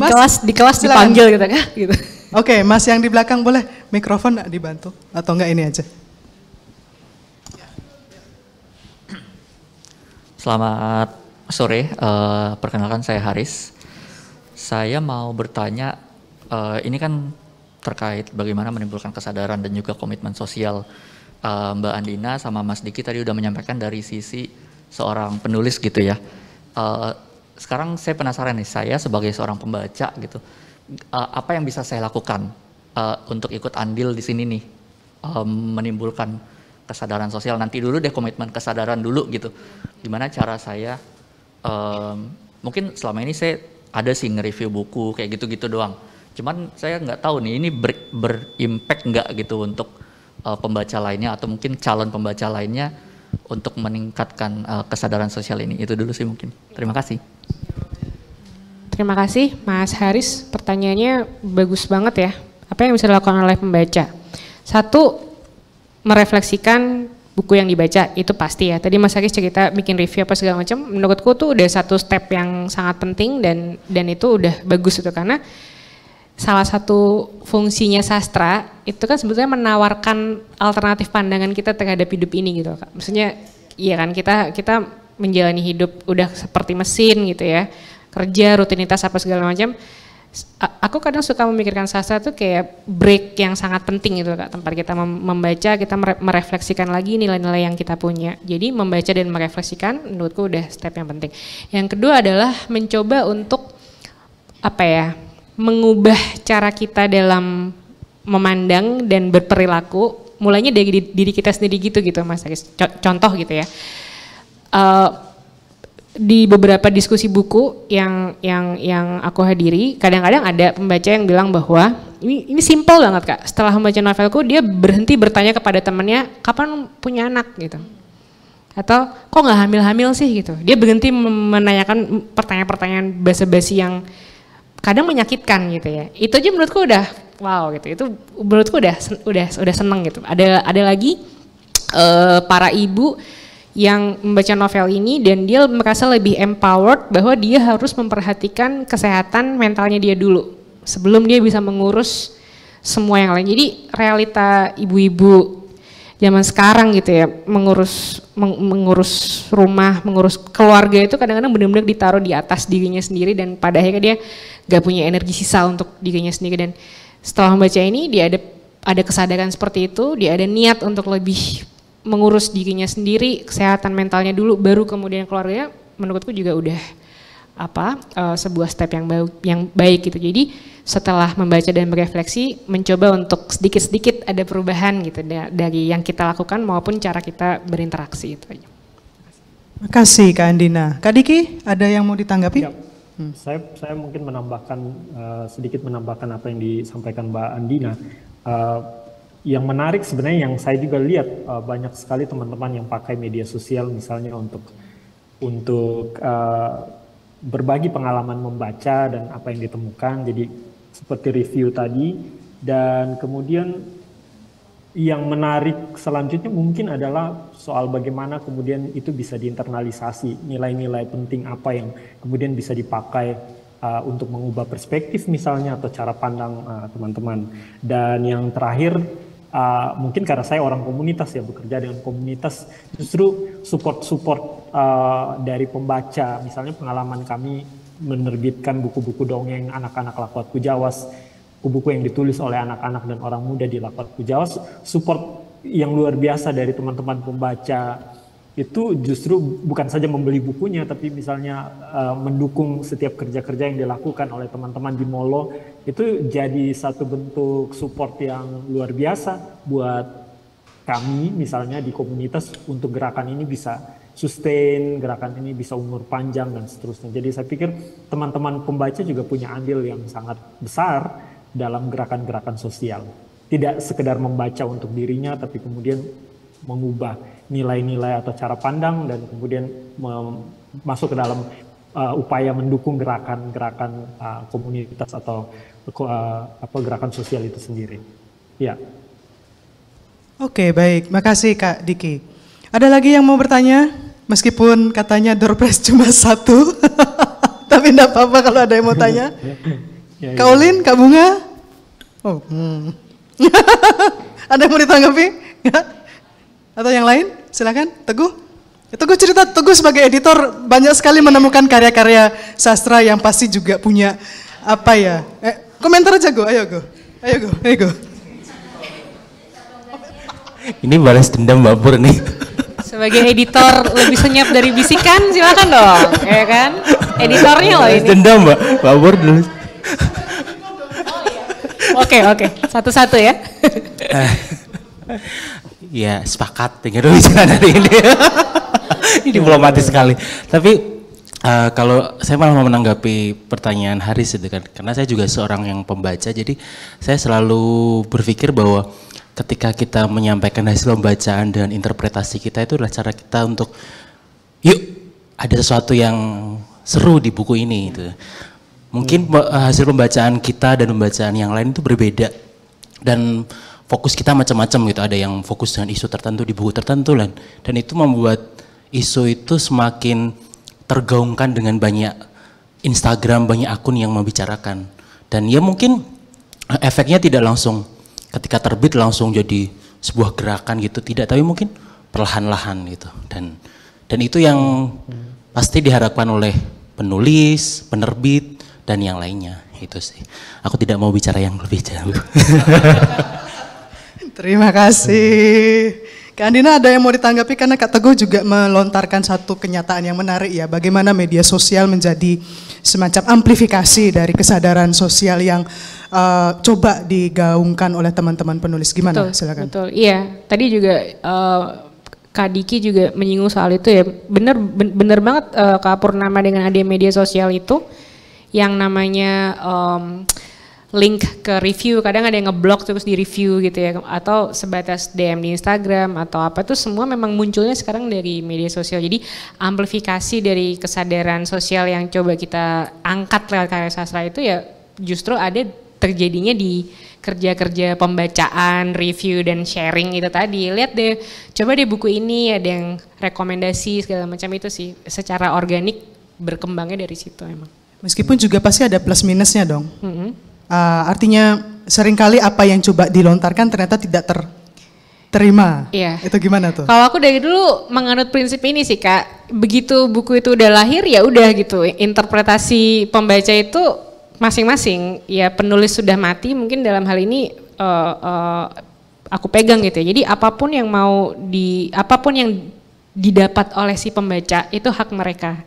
kelas dipanggil gitu Kak. Gitu. Oke, Mas yang di belakang boleh mikrofon dibantu atau enggak ini aja. Selamat sore, perkenalkan saya Haris. Saya mau bertanya, ini kan terkait bagaimana menimbulkan kesadaran dan juga komitmen sosial. Mbak Andina sama Mas Diki tadi udah menyampaikan dari sisi seorang penulis gitu ya. Sekarang saya penasaran nih, saya sebagai seorang pembaca gitu, apa yang bisa saya lakukan untuk ikut andil di sini nih, menimbulkan kesadaran sosial. Nanti dulu deh komitmen kesadaran dulu gitu. Gimana cara saya, mungkin selama ini saya ada sih nge-review buku kayak gitu-gitu doang. Cuman saya nggak tahu nih ini berimpact nggak gitu untuk pembaca lainnya atau mungkin calon pembaca lainnya untuk meningkatkan kesadaran sosial ini. Itu dulu sih mungkin. Terima kasih. Terima kasih Mas Haris, pertanyaannya bagus banget ya. Apa yang bisa dilakukan oleh pembaca? Satu, merefleksikan buku yang dibaca, itu pasti ya. Tadi Mas Haris cerita bikin review apa segala macam, menurutku tuh udah satu step yang sangat penting dan itu udah bagus itu karena salah satu fungsinya sastra itu kan sebetulnya menawarkan alternatif pandangan kita terhadap hidup ini gitu Kak. Maksudnya iya kan kita menjalani hidup udah seperti mesin gitu ya, kerja, rutinitas apa segala macam, Aku kadang suka memikirkan sastra tuh kayak break yang sangat penting gitu Kak, tempat kita membaca, kita merefleksikan lagi nilai-nilai yang kita punya. Jadi membaca dan merefleksikan menurutku udah step yang penting. Yang kedua adalah mencoba untuk mengubah cara kita dalam memandang dan berperilaku, mulainya dari diri kita sendiri gitu Mas Haris. Contoh gitu ya. Di beberapa diskusi buku yang aku hadiri, kadang-kadang ada pembaca yang bilang bahwa ini simple banget Kak. Setelah membaca novelku, dia berhenti bertanya kepada temannya, kapan punya anak gitu. Atau kok nggak hamil-hamil sih gitu. Dia berhenti menanyakan pertanyaan-pertanyaan basa-basi yang kadang menyakitkan gitu ya. Itu aja menurutku udah wow gitu. Itu menurutku udah seneng gitu. Ada lagi para ibu yang membaca novel ini dan dia merasa lebih empowered bahwa dia harus memperhatikan kesehatan mentalnya dia dulu sebelum dia bisa mengurus semua yang lain. Jadi realita ibu-ibu zaman sekarang gitu ya, mengurus rumah, mengurus keluarga itu kadang-kadang benar-benar ditaruh di atas dirinya sendiri dan pada akhirnya dia gak punya energi sisa untuk dirinya sendiri. Dan setelah membaca ini dia ada kesadaran seperti itu, dia ada niat untuk lebih mengurus dirinya sendiri, kesehatan mentalnya dulu, baru kemudian keluarganya. Menurutku juga udah sebuah step yang baik gitu. Jadi setelah membaca dan berefleksi, mencoba untuk sedikit-sedikit ada perubahan gitu dari yang kita lakukan maupun cara kita berinteraksi itu aja. Makasih Kak Andina. Kak Diki, ada yang mau ditanggapi? Ya, saya mungkin sedikit menambahkan apa yang disampaikan Mbak Andina. Yang menarik sebenarnya yang saya juga lihat banyak sekali teman-teman yang pakai media sosial misalnya untuk berbagi pengalaman membaca dan apa yang ditemukan. Jadi seperti review tadi, dan kemudian yang menarik selanjutnya mungkin adalah soal bagaimana kemudian itu bisa diinternalisasi, nilai-nilai penting apa yang kemudian bisa dipakai untuk mengubah perspektif misalnya atau cara pandang teman-teman. Dan yang terakhir, mungkin karena saya orang komunitas ya, bekerja dengan komunitas, justru support dari pembaca. Misalnya pengalaman kami menerbitkan buku-buku dongeng anak-anak Lakuatku Jawas, buku-buku yang ditulis oleh anak-anak dan orang muda di Lakuatku Jawas, support yang luar biasa dari teman-teman pembaca itu justru bukan saja membeli bukunya, tapi misalnya mendukung setiap kerja-kerja yang dilakukan oleh teman-teman di Molo. Itu jadi satu bentuk support yang luar biasa buat kami misalnya di komunitas untuk gerakan ini bisa sustain, gerakan ini bisa umur panjang dan seterusnya. Jadi saya pikir teman-teman pembaca juga punya andil yang sangat besar dalam gerakan-gerakan sosial. Tidak sekedar membaca untuk dirinya, tapi kemudian mengubah nilai-nilai atau cara pandang dan kemudian masuk ke dalam upaya mendukung gerakan-gerakan komunitas atau gerakan sosial itu sendiri. Ya. Oke, baik. Makasih Kak Diki. Ada lagi yang mau bertanya? Meskipun katanya door prize cuma satu, tapi enggak apa-apa kalau ada yang mau tanya. Kak Olin, Kak Bunga? Oh, ada yang mau ditanggapi? Enggak? Atau yang lain? Silakan, Teguh. Teguh cerita, Teguh sebagai editor banyak sekali menemukan karya-karya sastra yang pasti juga punya komentar aja Go, ayo Go. Ini balas dendam Mbak Pur nih. Sebagai editor lebih senyap dari bisikan, silakan dong, ya kan? Editornya loh ini. Balas dendam Mbak Pur dulu. Oke, satu-satu ya. Ya sepakat dengan pembicaraan hari ini. Ini diplomatis sekali. Tapi kalau saya malah mau menanggapi pertanyaan Haris itu kan, karena saya juga seorang yang pembaca, jadi saya selalu berpikir bahwa ketika kita menyampaikan hasil pembacaan dan interpretasi kita itu adalah cara kita untuk yuk ada sesuatu yang seru di buku ini gitu. Mungkin hasil pembacaan kita dan pembacaan yang lain itu berbeda dan fokus kita macam-macam gitu. Ada yang fokus dengan isu tertentu di buku tertentu dan itu membuat isu itu semakin tergaungkan dengan banyak Instagram, banyak akun yang membicarakan. Dan ya mungkin efeknya tidak langsung ketika terbit langsung jadi sebuah gerakan gitu, tidak, tapi mungkin perlahan-lahan gitu. Dan itu yang pasti diharapkan oleh penulis, penerbit dan yang lainnya itu sih. Aku tidak mau bicara yang lebih jauh. Terima kasih. Kak Andina, ada yang mau ditanggapi karena Kak Teguh juga melontarkan satu kenyataan yang menarik ya, bagaimana media sosial menjadi semacam amplifikasi dari kesadaran sosial yang coba digaungkan oleh teman-teman penulis. Gimana? Betul, Silakan. betul. Iya, tadi juga Kak Diki juga menyinggung soal itu ya. Bener banget Kak Purnama dengan adanya media sosial itu yang namanya link ke review, kadang ada yang ngeblok terus di review gitu ya, atau sebatas DM di Instagram atau apa, itu semua memang munculnya sekarang dari media sosial. Jadi amplifikasi dari kesadaran sosial yang coba kita angkat lewat karya sastra itu ya justru ada terjadinya di kerja-kerja pembacaan, review dan sharing itu tadi. Lihat deh, coba deh buku ini, ada yang rekomendasi segala macam, itu sih secara organik berkembangnya dari situ emang. Meskipun juga pasti ada plus minusnya dong. Artinya seringkali apa yang coba dilontarkan ternyata tidak terima. Iya. Itu gimana tuh? Kalau aku dari dulu menganut prinsip ini sih Kak, begitu buku itu udah lahir ya udah gitu. Interpretasi pembaca itu masing-masing. Ya penulis sudah mati, mungkin dalam hal ini aku pegang gitu ya. Jadi apapun yang didapat oleh si pembaca itu hak mereka.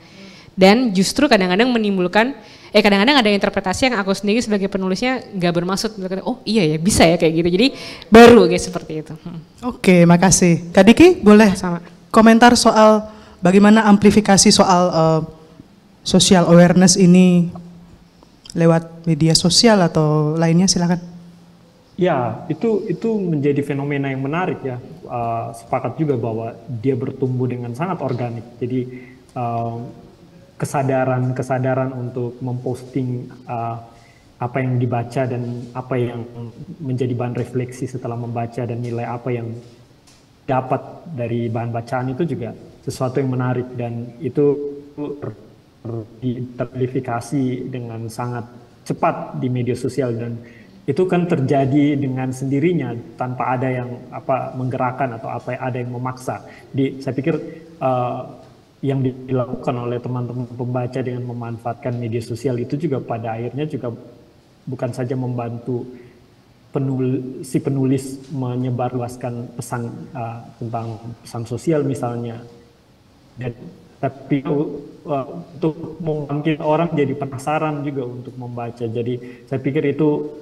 Dan justru kadang-kadang menimbulkan kadang-kadang ada interpretasi yang aku sendiri sebagai penulisnya nggak bermaksud, oh iya ya bisa ya kayak gitu, jadi baru kayak seperti itu. Oke, makasih. Kak Diki boleh Sama. komentar soal bagaimana amplifikasi soal social awareness ini lewat media sosial atau lainnya, silakan. Ya, itu menjadi fenomena yang menarik ya. Sepakat juga bahwa dia bertumbuh dengan sangat organik. Jadi kesadaran untuk memposting apa yang dibaca dan apa yang menjadi bahan refleksi setelah membaca dan nilai apa yang dapat dari bahan bacaan itu juga sesuatu yang menarik, dan itu teramplifikasi dengan sangat cepat di media sosial, dan itu kan terjadi dengan sendirinya tanpa ada yang menggerakkan atau ada yang memaksa. Jadi saya pikir yang dilakukan oleh teman-teman pembaca dengan memanfaatkan media sosial itu juga pada akhirnya juga bukan saja membantu penulis menyebarluaskan pesan tentang pesan sosial misalnya, tapi untuk mungkin orang jadi penasaran juga untuk membaca. Jadi saya pikir itu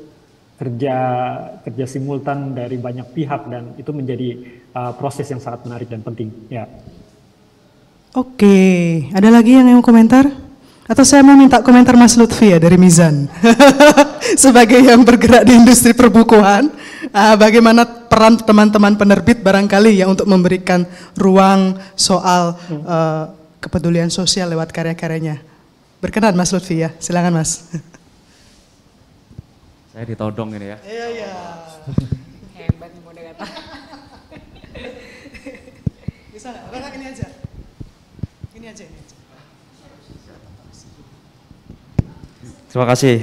kerja simultan dari banyak pihak, dan itu menjadi proses yang sangat menarik dan penting ya. Oke, ada lagi yang mau komentar? Atau saya mau minta komentar Mas Lutfi ya dari Mizan. Sebagai yang bergerak di industri perbukuan, bagaimana peran teman-teman penerbit barangkali ya untuk memberikan ruang soal kepedulian sosial lewat karya-karyanya. Berkenan Mas Lutfi ya, silakan Mas. Saya ditodong ini ya. Iya. Hebat nih moderator. Bisa nggak? Ini aja. Ini aja. Terima kasih.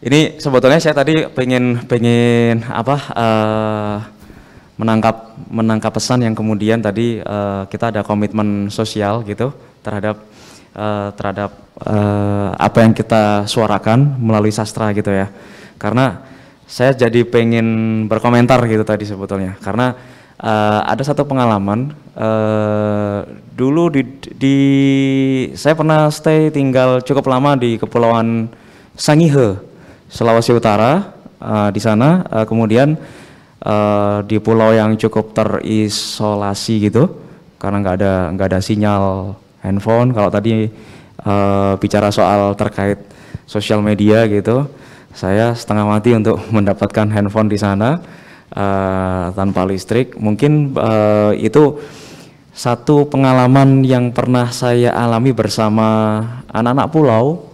Ini sebetulnya saya tadi pengen menangkap pesan yang kemudian tadi kita ada komitmen sosial gitu terhadap apa yang kita suarakan melalui sastra gitu ya. Karena saya jadi pengen berkomentar gitu tadi sebetulnya, karena ada satu pengalaman dulu saya pernah tinggal cukup lama di Kepulauan Sangihe, Sulawesi Utara. Di sana kemudian di pulau yang cukup terisolasi gitu, karena nggak ada sinyal handphone. Kalau tadi bicara soal terkait sosial media gitu, saya setengah mati untuk mendapatkan handphone di sana. Tanpa listrik. Mungkin itu satu pengalaman yang pernah saya alami bersama anak-anak pulau.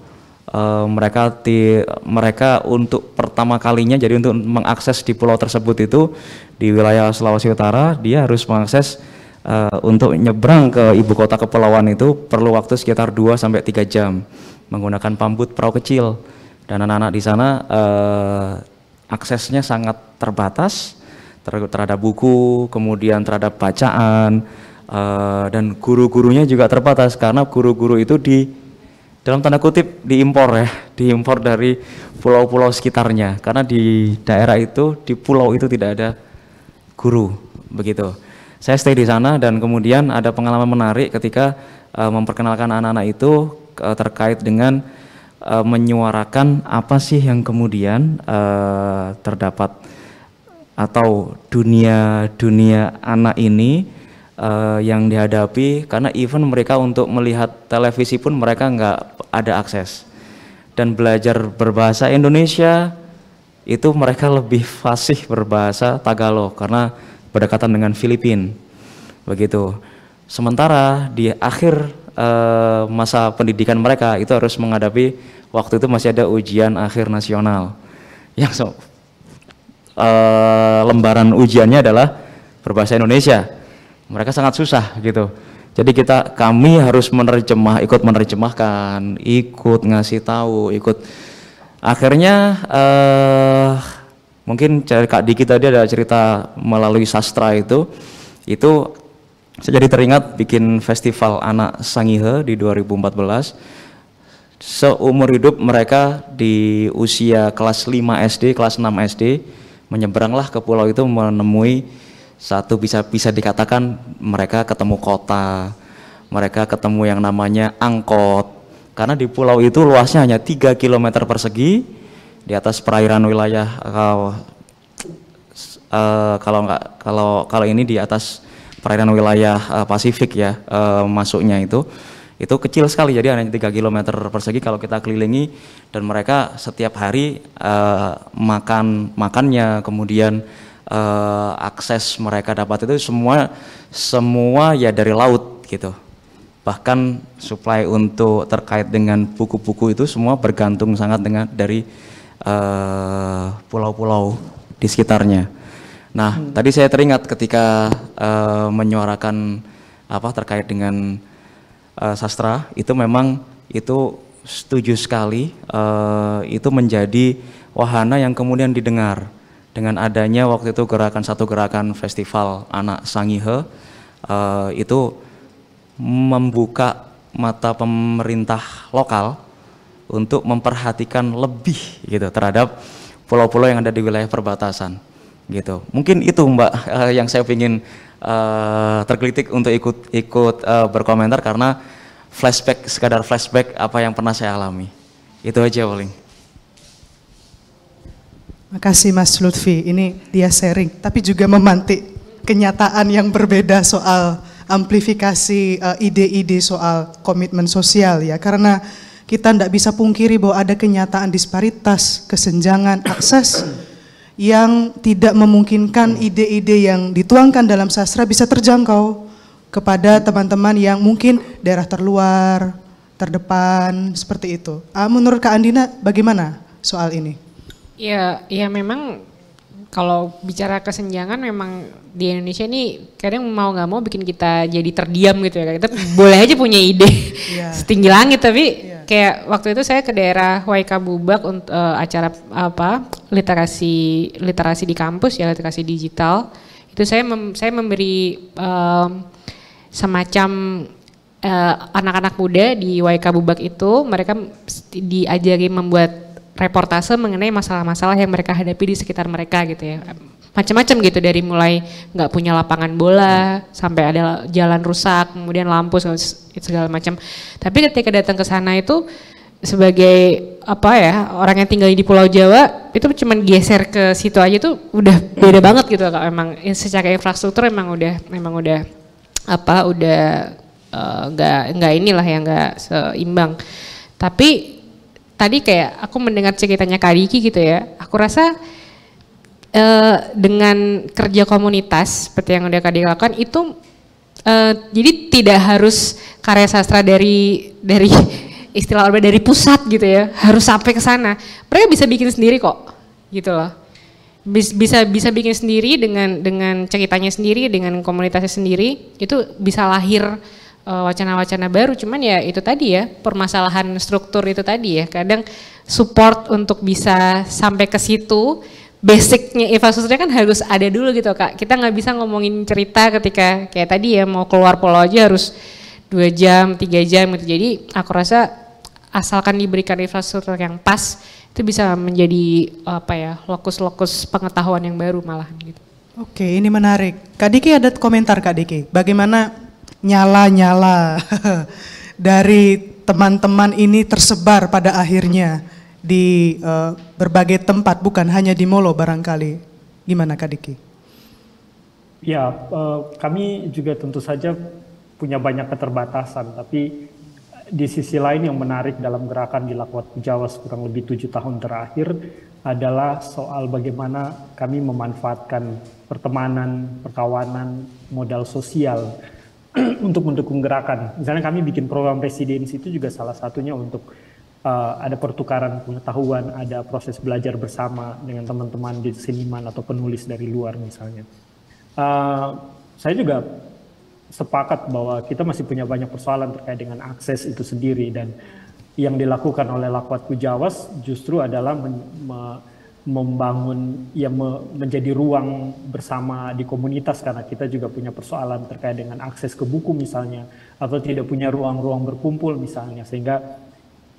Mereka untuk pertama kalinya, jadi untuk mengakses di pulau tersebut itu di wilayah Sulawesi Utara, dia harus mengakses untuk nyebrang ke ibu kota kepulauan itu perlu waktu sekitar 2-3 jam menggunakan pambut perahu kecil, dan anak-anak di sana aksesnya sangat terbatas terhadap buku, kemudian terhadap bacaan, dan guru-gurunya juga terbatas karena guru-guru itu dalam tanda kutip diimpor ya, diimpor dari pulau-pulau sekitarnya, karena di daerah itu, di pulau itu tidak ada guru, begitu. Saya stay di sana dan kemudian ada pengalaman menarik ketika memperkenalkan anak-anak itu terkait dengan menyuarakan apa sih yang kemudian terdapat atau dunia anak ini yang dihadapi, karena even mereka untuk melihat televisi pun mereka nggak ada akses, dan belajar berbahasa Indonesia itu mereka lebih fasih berbahasa Tagalog karena berdekatan dengan Filipina, begitu. Sementara di akhir masa pendidikan mereka itu harus menghadapi, waktu itu masih ada ujian akhir nasional yang lembaran ujiannya adalah berbahasa Indonesia. Mereka sangat susah gitu. Jadi kami harus ikut menerjemahkan, ikut ngasih tahu, ikut. Akhirnya mungkin Kak Diki tadi ada cerita melalui sastra itu saya jadi teringat bikin festival anak Sangihe di 2014. Seumur hidup mereka di usia kelas 5 SD, kelas 6 SD menyeberanglah ke pulau itu menemui satu, bisa dikatakan mereka ketemu kota, mereka ketemu yang namanya angkot, karena di pulau itu luasnya hanya 3 km persegi di atas perairan wilayah kalau ini di atas perairan wilayah Pasifik ya, masuknya itu kecil sekali, jadi hanya 3 km persegi kalau kita kelilingi, dan mereka setiap hari makannya, kemudian akses mereka dapat itu semua ya dari laut gitu. Bahkan supply untuk terkait dengan buku-buku itu semua bergantung sangat dari pulau-pulau di sekitarnya. Nah, tadi saya teringat ketika menyuarakan terkait dengan sastra, itu memang itu setuju sekali, itu menjadi wahana yang kemudian didengar dengan adanya waktu itu satu gerakan festival anak Sangihe, itu membuka mata pemerintah lokal untuk memperhatikan lebih gitu terhadap pulau-pulau yang ada di wilayah perbatasan gitu. Mungkin itu Mbak yang saya ingin tergelitik untuk ikut berkomentar, karena sekadar flashback apa yang pernah saya alami. Itu aja paling. Makasih Mas Lutfi, ini dia sharing, tapi juga memantik kenyataan yang berbeda soal amplifikasi ide-ide soal komitmen sosial ya, karena kita tidak bisa pungkiri bahwa ada kenyataan disparitas, kesenjangan, akses yang tidak memungkinkan ide-ide yang dituangkan dalam sastra bisa terjangkau kepada teman-teman yang mungkin daerah terluar, terdepan, seperti itu. Menurut Kak Andina bagaimana soal ini? Ya memang kalau bicara kesenjangan memang di Indonesia ini kadang mau nggak mau bikin kita jadi terdiam gitu ya. Kita boleh aja punya ide setinggi langit, tapi kayak waktu itu saya ke daerah Waika Bubak untuk acara literasi di kampus ya, literasi digital. Itu saya memberi semacam anak-anak muda di Waika Bubak itu, mereka diajari membuat reportase mengenai masalah-masalah yang mereka hadapi di sekitar mereka gitu ya, macam-macam gitu, dari mulai nggak punya lapangan bola sampai ada jalan rusak, kemudian lampu segala macam. Tapi ketika datang ke sana itu sebagai orang yang tinggal di Pulau Jawa, itu cuman geser ke situ aja tuh udah beda banget gitu Kak. Memang secara infrastruktur memang udah nggak inilah yang nggak seimbang. Tapi tadi kayak aku mendengar ceritanya Kak Diki gitu ya, aku rasa dengan kerja komunitas seperti yang udah Kak Diki lakukan itu, jadi tidak harus karya sastra dari istilah dari pusat gitu ya, harus sampai ke sana. Mereka bisa bikin sendiri kok, gitu loh. Bisa bikin sendiri dengan ceritanya sendiri, dengan komunitasnya sendiri, itu bisa lahir wacana-wacana baru. Cuman ya itu tadi ya, permasalahan struktur itu tadi ya, kadang support untuk bisa sampai ke situ, basicnya infrastrukturnya kan harus ada dulu gitu Kak. Kita nggak bisa ngomongin cerita ketika kayak tadi ya, mau keluar pulau aja harus 2 jam, 3 jam gitu. Jadi aku rasa asalkan diberikan infrastruktur yang pas itu bisa menjadi lokus-lokus pengetahuan yang baru malahan gitu. Oke, ini menarik. Kak Diki ada komentar Kak Diki, bagaimana nyala-nyala dari teman-teman ini tersebar pada akhirnya di berbagai tempat, bukan hanya di Molo barangkali. Gimana Kak Diki? Ya, kami juga tentu saja punya banyak keterbatasan, tapi di sisi lain yang menarik dalam gerakan di Lakwat Pujawas kurang lebih 7 tahun terakhir adalah soal bagaimana kami memanfaatkan pertemanan, perkawanan, modal sosial untuk mendukung gerakan. Misalnya kami bikin program residensi itu juga salah satunya untuk ada pertukaran pengetahuan, ada proses belajar bersama dengan teman-teman di seniman atau penulis dari luar misalnya. Saya juga sepakat bahwa kita masih punya banyak persoalan terkait dengan akses itu sendiri, dan yang dilakukan oleh Lakwat Pujawas justru adalah membangun menjadi ruang bersama di komunitas, karena kita juga punya persoalan terkait dengan akses ke buku misalnya, atau tidak punya ruang-ruang berkumpul misalnya, sehingga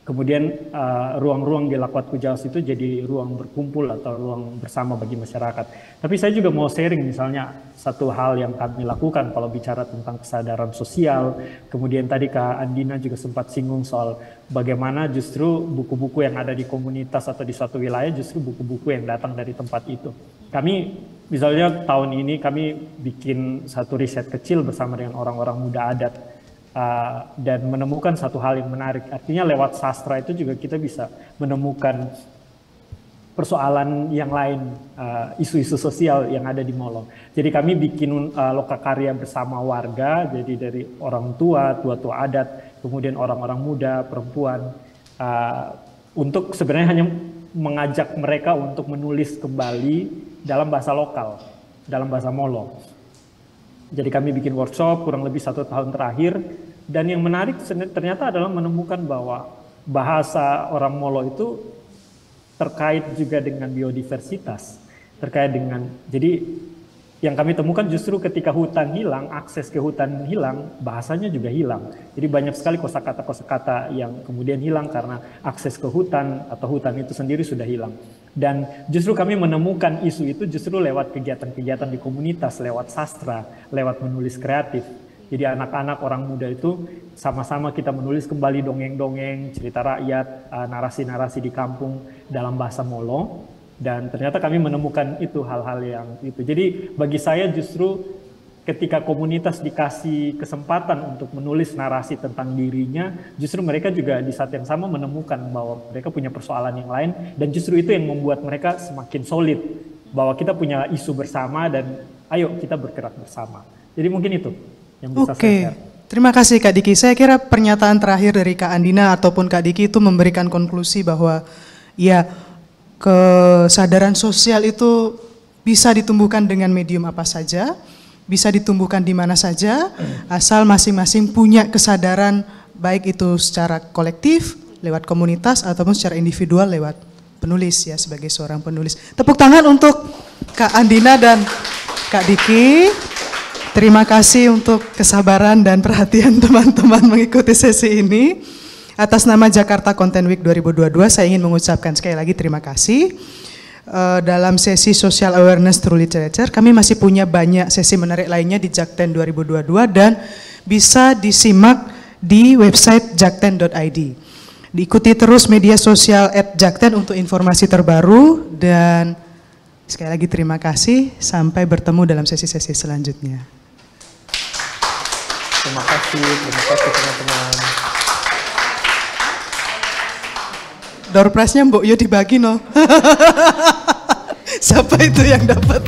kemudian ruang-ruang di Lakwat Pujawas itu jadi ruang berkumpul atau ruang bersama bagi masyarakat. Tapi saya juga mau sharing misalnya satu hal yang kami lakukan kalau bicara tentang kesadaran sosial. Kemudian tadi Kak Andina juga sempat singgung soal bagaimana justru buku-buku yang ada di komunitas atau di suatu wilayah justru buku-buku yang datang dari tempat itu. Kami misalnya tahun ini kami bikin satu riset kecil bersama dengan orang-orang muda adat. Dan menemukan satu hal yang menarik, artinya lewat sastra itu juga kita bisa menemukan persoalan yang lain, isu-isu sosial yang ada di Molo. Jadi kami bikin lokakarya bersama warga, jadi dari orang tua adat, kemudian orang-orang muda, perempuan, untuk sebenarnya hanya mengajak mereka untuk menulis kembali dalam bahasa lokal, dalam bahasa Molo. Jadi kami bikin workshop kurang lebih 1 tahun terakhir, dan yang menarik ternyata adalah menemukan bahwa bahasa orang Molo itu terkait juga dengan biodiversitas, terkait dengan, jadi yang kami temukan justru ketika hutan hilang, akses ke hutan hilang, bahasanya juga hilang. Jadi banyak sekali kosakata-kosakata yang kemudian hilang karena akses ke hutan atau hutan itu sendiri sudah hilang. Dan justru kami menemukan isu itu justru lewat kegiatan-kegiatan di komunitas, lewat sastra, lewat menulis kreatif. Jadi anak-anak, orang muda itu sama-sama kita menulis kembali dongeng-dongeng, cerita rakyat, narasi-narasi di kampung dalam bahasa Molo. Dan ternyata kami menemukan itu hal-hal yang itu. Jadi bagi saya justru ketika komunitas dikasih kesempatan untuk menulis narasi tentang dirinya, justru mereka juga di saat yang sama menemukan bahwa mereka punya persoalan yang lain, dan justru itu yang membuat mereka semakin solid, bahwa kita punya isu bersama dan ayo kita bergerak bersama. Jadi mungkin itu yang bisa saya share. Terima kasih Kak Diki. Saya kira pernyataan terakhir dari Kak Andina ataupun Kak Diki itu memberikan konklusi bahwa ya, kesadaran sosial itu bisa ditumbuhkan dengan medium apa saja, bisa ditumbuhkan di mana saja, asal masing-masing punya kesadaran, baik itu secara kolektif, lewat komunitas, ataupun secara individual lewat penulis ya, sebagai seorang penulis. Tepuk tangan untuk Kak Andina dan Kak Diki. Terima kasih untuk kesabaran dan perhatian teman-teman mengikuti sesi ini. Atas nama Jakarta Content Week 2022, saya ingin mengucapkan sekali lagi terima kasih. Dalam sesi Social Awareness Through Literature, kami masih punya banyak sesi menarik lainnya di Jakten 2022 dan bisa disimak di website jakten.id. Diikuti terus media sosial @jakten untuk informasi terbaru, dan sekali lagi terima kasih. Sampai bertemu dalam sesi-sesi selanjutnya. Terima kasih teman-teman. Door prize-nya Mbok Yo dibagi no. Siapa itu yang dapat?